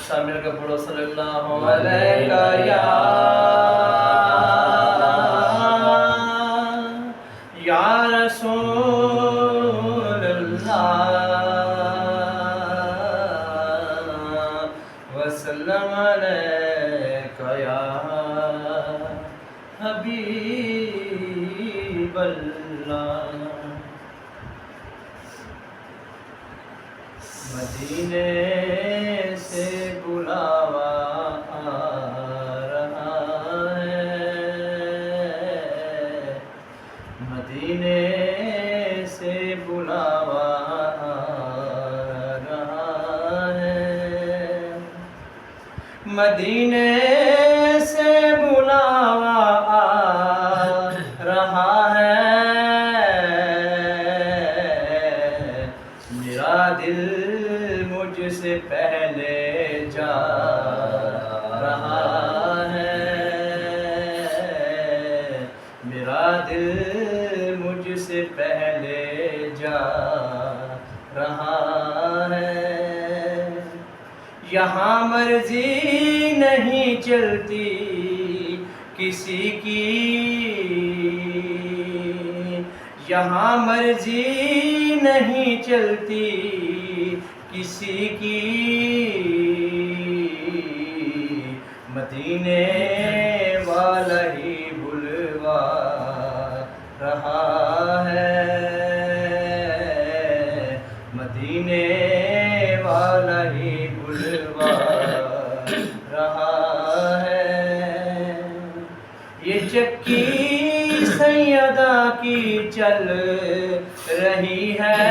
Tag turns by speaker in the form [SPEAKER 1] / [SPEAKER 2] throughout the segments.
[SPEAKER 1] سب مل کے پڑھو صلی اللہ علیہ یا رسول اللہ وسلم علیکہ یا حبیب اللہ۔ مدینے سے بلاوا آ رہا ہے، مدینے سے بلاوا آ رہا ہے، مدینے سے بلاوا آ رہا ہے، میرا دل مجھ سے پہلے جا رہا ہے، میرا دل مجھ سے پہلے جا رہا ہے، یہاں مرضی نہیں چلتی کسی کی، یہاں مرضی نہیں چلتی کسی کی، مدینے والا ہی بلوا رہا ہے، مدینے والا ہی بلوا رہا ہے، یہ چکی سیدہ کی چل رہی ہے،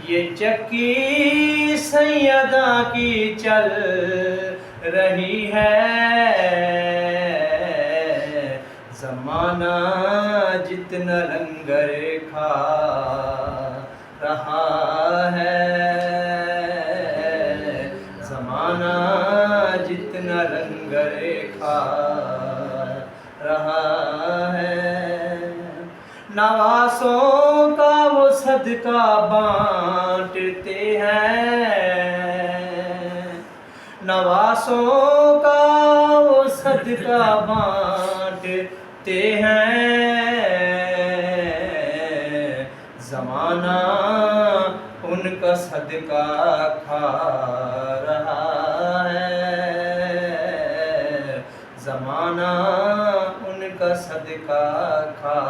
[SPEAKER 1] یہ چکی سیدہ کی چل رہی ہے، زمانہ جتنا لنگر کھا رہا ہے، زمانہ جتنا لنگر کھا رہا ہے، نواسوں کا وہ صدقہ بانٹتے ہیں، نواسوں کا وہ صدقہ بانٹتے ہیں، زمانہ ان کا صدقہ کھا رہا ہے، زمانہ ان کا صدقہ کھا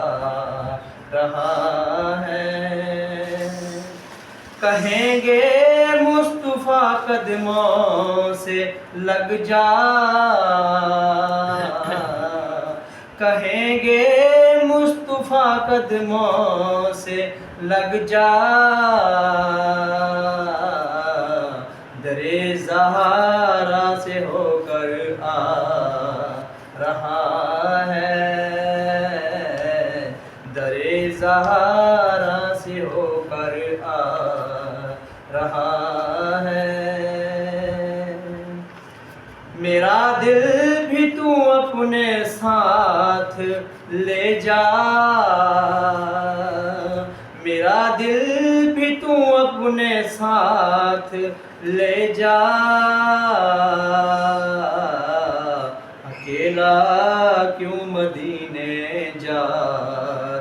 [SPEAKER 1] رہا ہے، کہیں گے مصطفیٰ قدموں سے لگ جا، کہیں گے مصطفیٰ قدموں سے لگ جا، درِ زہرا سے ہو کر آ رہا ہے، درِ زہرا سے ہو کر آ رہا ہے، میرا دل بھی تو اپنے ساتھ لے جا، میرا دل بھی تو اپنے ساتھ لے جا، اکیلا کیوں مدینے جا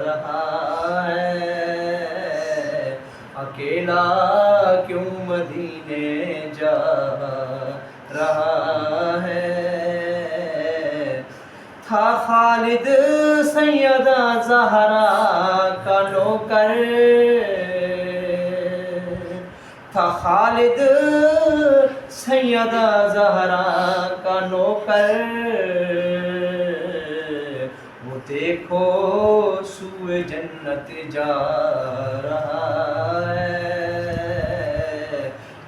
[SPEAKER 1] رہا ہے، اکیلا کیوں مدینے جا رہا ہے، تھا خالد سیدہ زہرا کا نوکر، تھا خالد سیدہ زہرا کا نوکر، وہ دیکھو سوئے جنت جا رہا ہے،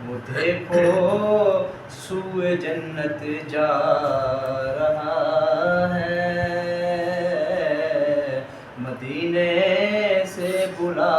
[SPEAKER 1] وہ دیکھو سوئے جنت جا رہا ہے، مدینے سے بلا